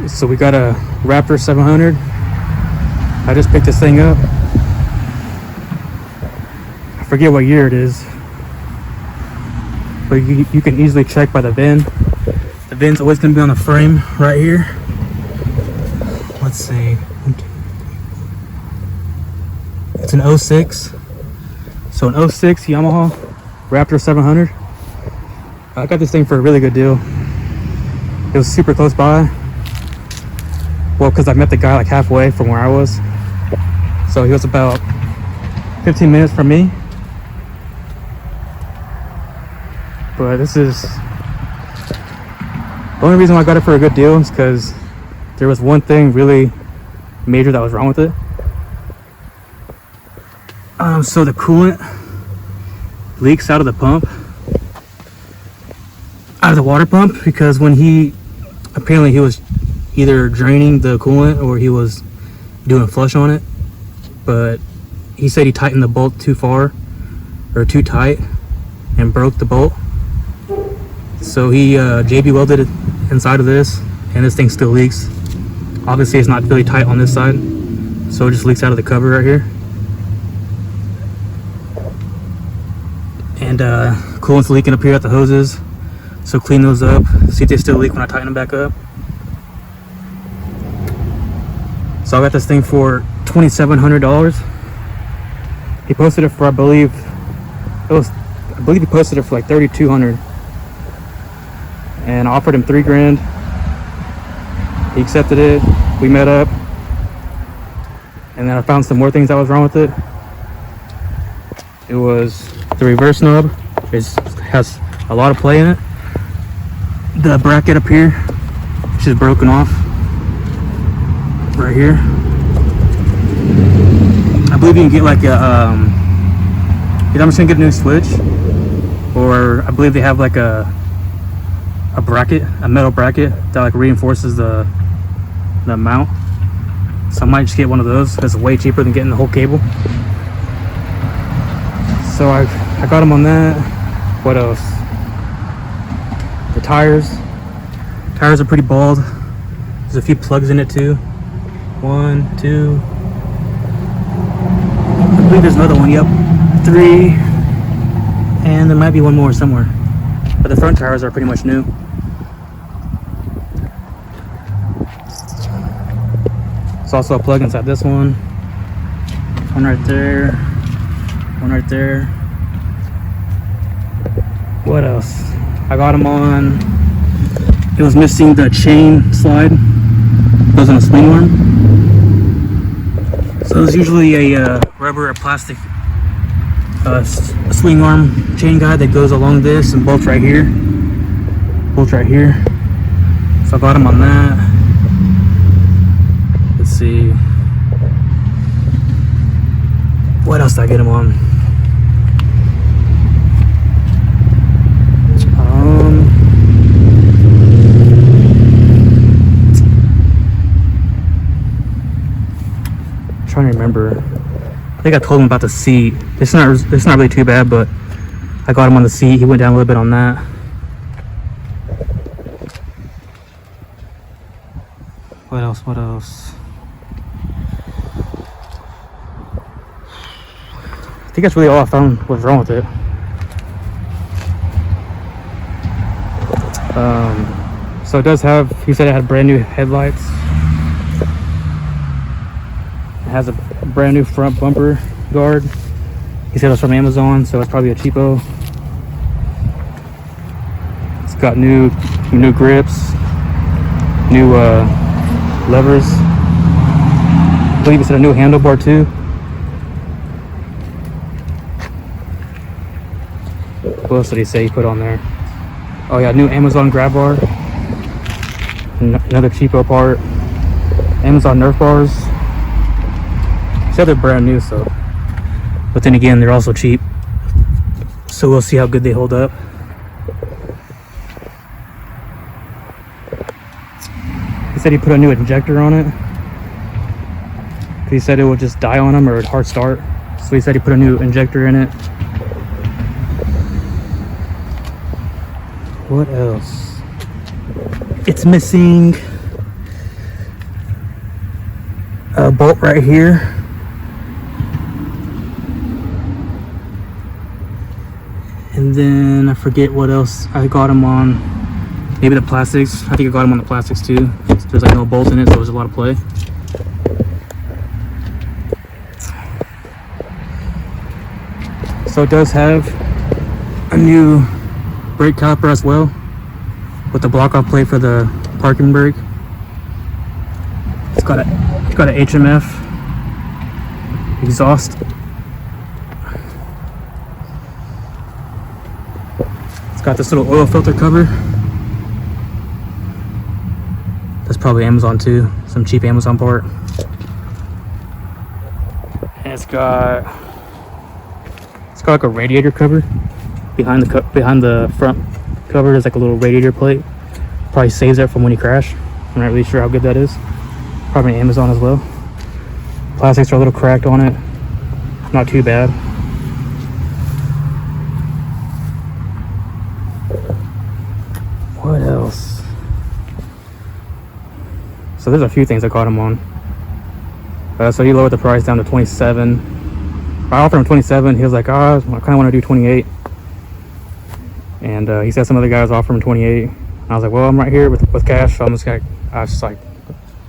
So we got a Raptor 700. I just picked this thing up. I forget what year it is, but you can easily check by the VIN. The VIN's always going to be on the frame right here. Let's see. It's an 06. So an 06 Yamaha Raptor 700. I got this thing for a really good deal. It was super close by. Well, because I met the guy like halfway from where I was. So he was about 15 minutes from me. But this is the only reason why I got it for a good deal is because there was one thing really major that was wrong with it. So the coolant leaks out of the pump, out of the water pump, because when apparently he was either draining the coolant or he was doing a flush on it, but he said he tightened the bolt too far or too tight and broke the bolt. So he JB welded it inside of this, and this thing still leaks. Obviously it's not really tight on this side, so it just leaks out of the cover right here. And coolant's leaking up here at the hoses, so clean those up, see if they still leak when I tighten them back up. So I got this thing for $2,700. He posted it for, I believe he posted it for like $3,200, and I offered him $3,000. He accepted it. We met up, and then I found some more things that was wrong with it. It was the reverse knob. It has a lot of play in it. The bracket up here, which is broken off right here. I believe you can get like a I'm just gonna get a new switch, or I believe they have like a bracket, a metal bracket that like reinforces the mount. So I might just get one of those. That's way cheaper than getting the whole cable. So I got them on that. What else? The tires are pretty bald. There's a few plugs in it too. 1, 2, I believe there's another one. Yep, 3, and there might be one more somewhere, but the front tires are pretty much new. There's also a plug inside this one right there, one right there. What else? I got them on. It was missing the chain slide. It was on a swing arm. So there's usually a rubber or plastic swing arm chain guide that goes along this and bolts right here. Bolts right here. So I got them on that. Let's see. What else did I get them on? Trying to remember. I think I told him about the seat. It's not really too bad, but I got him on the seat. He went down a little bit on that. What else? I think that's really all I found was wrong with it. So it does have, he said it had brand new headlights. It has a brand new front bumper guard. He said it was from Amazon, so it's probably a cheapo. It's got new grips, new levers. I believe he said a new handlebar too. What else did he say he put on there? Oh yeah, new Amazon grab bar. Another cheapo part. Amazon Nerf bars. He said they're brand new, so. But then again, they're also cheap. So we'll see how good they hold up. He said he put a new injector on it. He said it would just die on him or it'd hard start. So he said he put a new injector in it. What else? It's missing a bolt right here. And then I forget what else I got him on. Maybe the plastics. I think I got him on the plastics too. There's like no bolt in it, so there's a lot of play. So it does have a new brake caliper as well, with the block off plate for the parking brake. It's got a HMF exhaust. It's got this little oil filter cover. That's probably Amazon too, some cheap Amazon part. And it's got like a radiator cover behind the front cover. There's like a little radiator plate. Probably saves it from when you crash. I'm not really sure how good that is. Probably Amazon as well. Plastics are a little cracked on it. Not too bad. What else? So there's a few things I caught him on. So he lowered the price down to 27. I offered him 27. He was like, I kind of want to do 28. And he said some other guys offered him 28. And I was like, well, I'm right here with cash. So I was just like,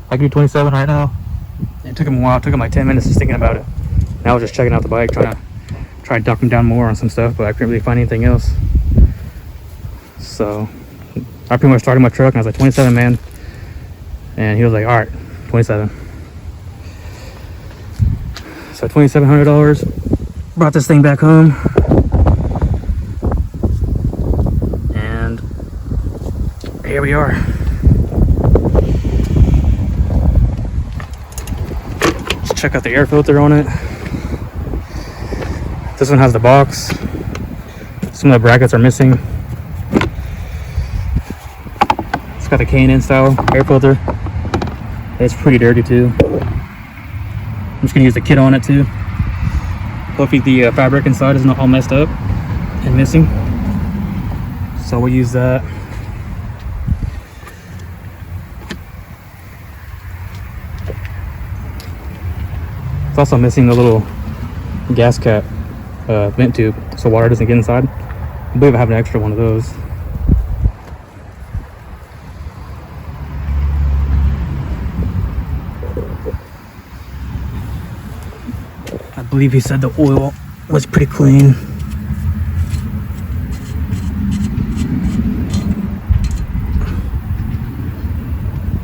I can do 27 right now. It took him a while. It took him like 10 minutes just thinking about it. And I was just checking out the bike, trying to duck him down more on some stuff, but I couldn't really find anything else. So I pretty much started my truck and I was like, 27, man. And he was like, all right, 27. So $2,700. Brought this thing back home. And here we are. Let's check out the air filter on it. This one has the box. Some of the brackets are missing. It's got the K&N style air filter. It's pretty dirty too. I'm just gonna use the kit on it too. Hopefully the fabric inside is not all messed up and missing. So we'll use that. It's also missing the little gas cap vent tube, so water doesn't get inside. I believe I have an extra one of those. I believe he said the oil was pretty clean.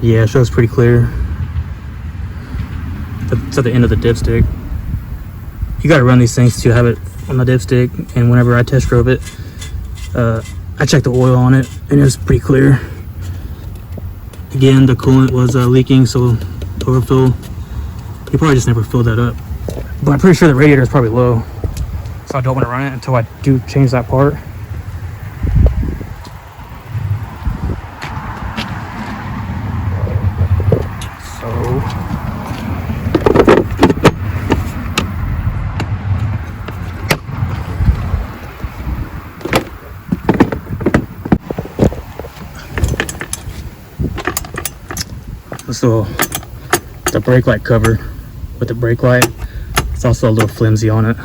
Yeah, it shows pretty clear. It's at the end of the dipstick. You gotta run these things to have it on the dipstick, and whenever I test drove it, I checked the oil on it and it was pretty clear. Again, the coolant was leaking, so overfill. He probably just never filled that up. But I'm pretty sure the radiator is probably low, so I don't want to run it until I do change that part. So the brake light cover with the brake light, it's also a little flimsy on it.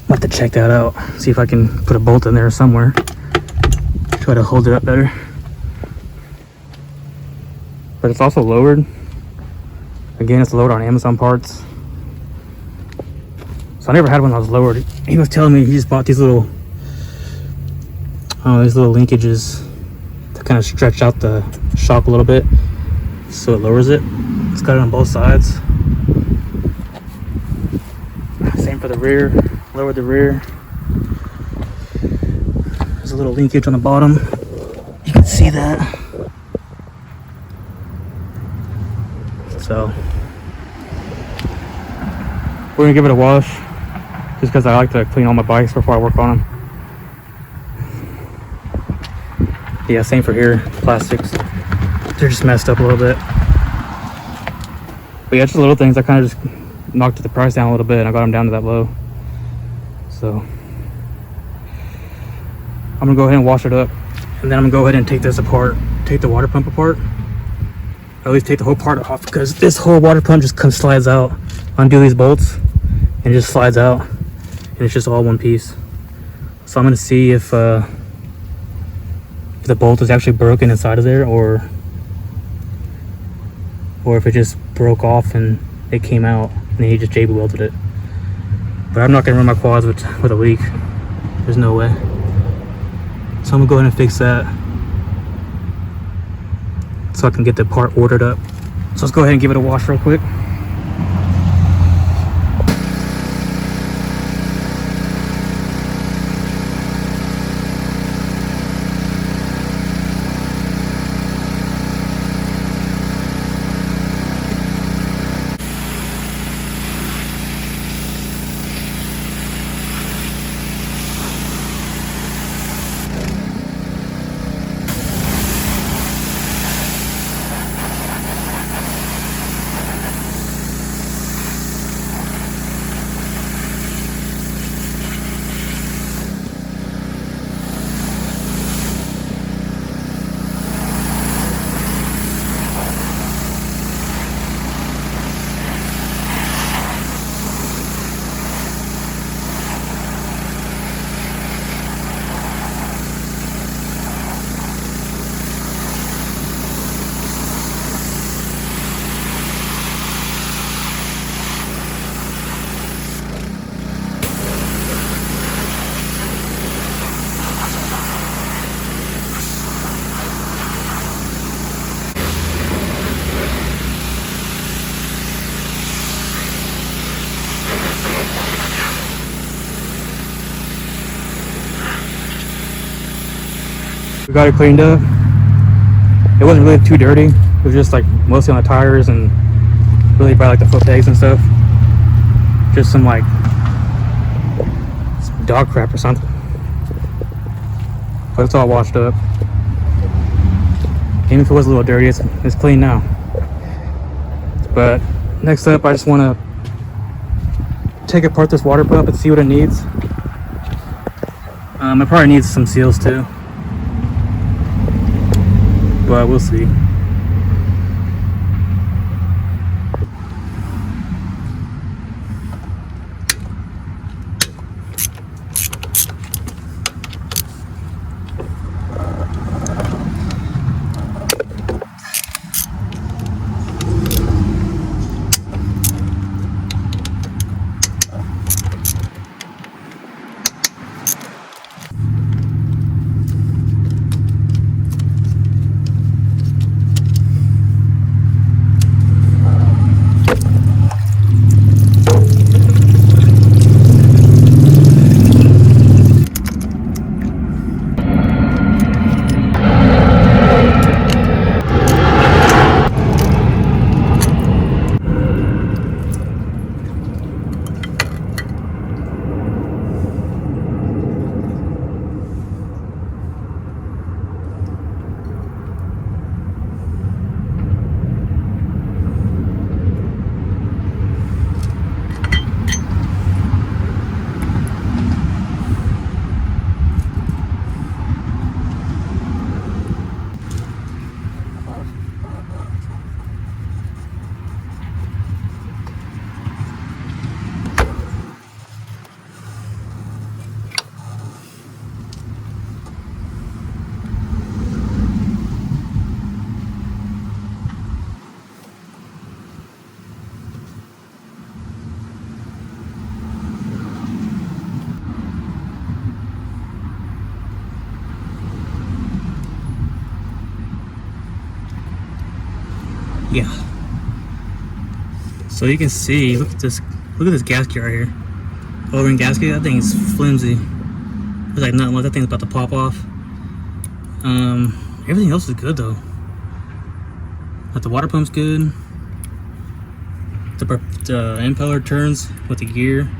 I'll have to check that out, see if I can put a bolt in there somewhere, try to hold it up better. But it's also lowered. Again, it's lowered on Amazon parts. So I never had one that was lowered. He was telling me he just bought these little linkages to kind of stretch out the shock a little bit, so it lowers it. It's got it on both sides. Same for the rear. Lowered the rear. There's a little linkage on the bottom. You can see that. So we're gonna give it a wash, just because I like to clean all my bikes before I work on them. Yeah, same for here. Plastics, they're just messed up a little bit. But yeah, just little things. I kind of just knocked the price down a little bit and I got them down to that low. So I'm gonna go ahead and wash it up, and then I'm gonna go ahead and take this apart, take the water pump apart, I always take the whole part off because this whole water pump just slides out. Undo these bolts and it just slides out, and it's just all one piece. So I'm gonna see if the bolt is actually broken inside of there, or if it just broke off and it came out and then he just JB welded it. But I'm not gonna run my quads with a leak. There's no way. So I'm gonna go ahead and fix that so I can get the part ordered up. So let's go ahead and give it a wash real quick. We got it cleaned up. It wasn't really too dirty. It was just like mostly on the tires and really by like the foot pegs and stuff. Just some like some dog crap or something. But it's all washed up. Even if it was a little dirty, it's clean now. But next up, I just want to take apart this water pump and see what it needs. It probably needs some seals too, but we'll see. Yeah. So you can see, look at this gasket right here. O-ring gasket, that thing is flimsy. It's like nothing, that thing's about to pop off. Everything else is good though. But the water pump's good. The impeller turns with the gear.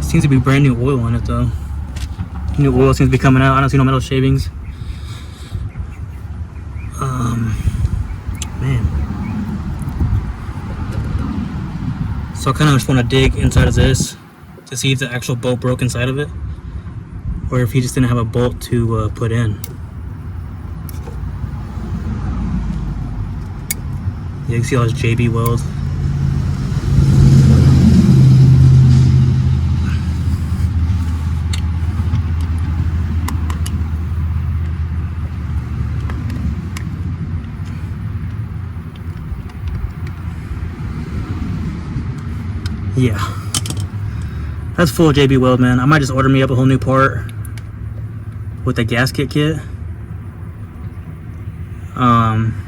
Seems to be brand new oil on it though. New oil seems to be coming out. I don't see no metal shavings. Man. So I kind of just want to dig inside of this to see if the actual bolt broke inside of it, or if he just didn't have a bolt to put in. You can see all his JB welds. Yeah, that's full JB weld, man. I might just order me up a whole new part with the gasket kit.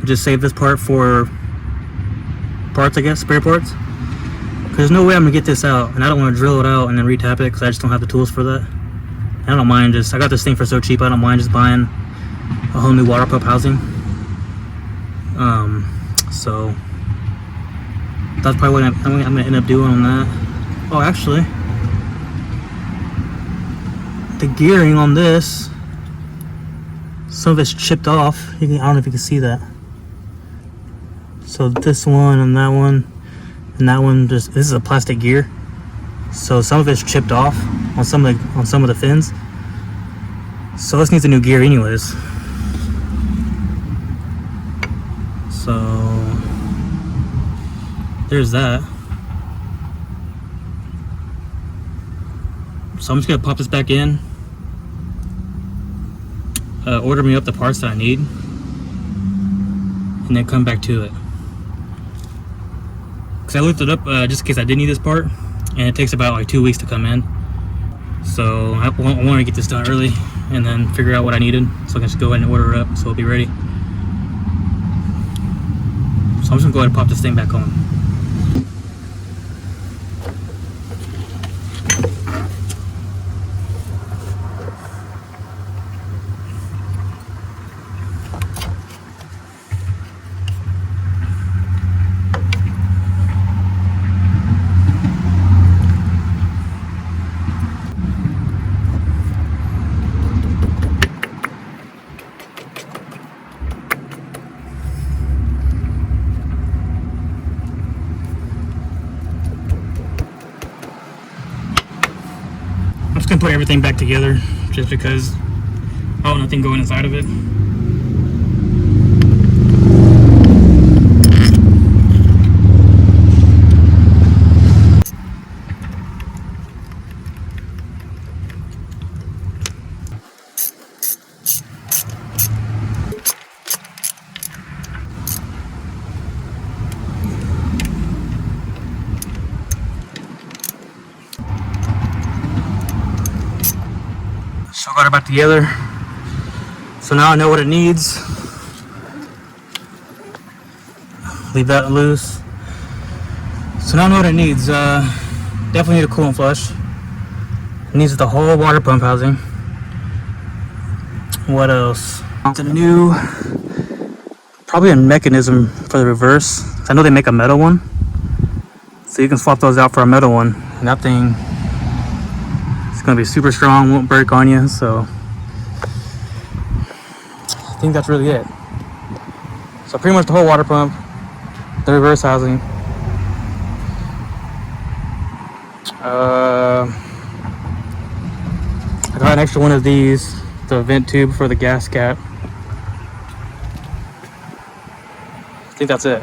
Just save this part for parts, I guess, spare parts. Cause there's no way I'm gonna get this out, and I don't want to drill it out and then retap it, cause I just don't have the tools for that. I don't mind I got this thing for so cheap, I don't mind just buying a whole new water pump housing. So that's probably what I'm gonna end up doing on that. Oh, actually, the gearing on this, some of it's chipped off. I don't know if you can see that. So this one and that one, this is a plastic gear. So some of it's chipped off on some of the fins. So this needs a new gear anyways. So there's that. So I'm just gonna pop this back in, order me up the parts that I need, and then come back to it. Cause I looked it up just in case I did need this part, and it takes about like 2 weeks to come in. So I want to get this done early, and then figure out what I needed, so I can just go ahead and order it up, so it'll be ready. So I'm just gonna go ahead and pop this thing back on. I'm just gonna put everything back together just because I want nothing going inside of it. So I got it back together. So now I know what it needs. Leave that loose. So now I know what it needs. Definitely need a coolant flush. It needs the whole water pump housing. What else? It's a new, probably a mechanism for the reverse. I know they make a metal one, so you can swap those out for a metal one. And that thing, it's gonna be super strong, won't break on you. So I think that's really it. So pretty much the whole water pump, the reverse housing. I got an extra one of these, the vent tube for the gas cap. I think that's it.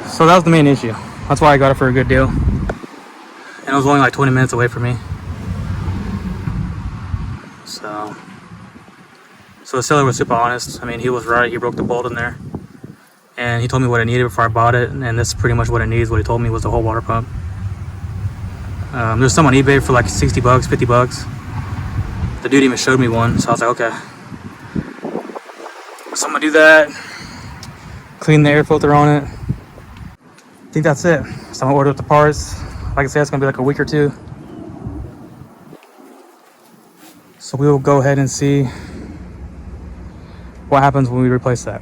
So that was the main issue. That's why I got it for a good deal. And it was only like 20 minutes away from me. So the seller was super honest. I mean, he was right. He broke the bolt in there. And he told me what I needed before I bought it. And this is pretty much what it needs. What he told me was the whole water pump. There's some on eBay for like 60 bucks, 50 bucks. The dude even showed me one. So I was like, okay. So I'm gonna do that. Clean the air filter on it. I think that's it. So I'm gonna order up the parts. Like I said, it's gonna be like a week or two. So we will go ahead and see what happens when we replace that.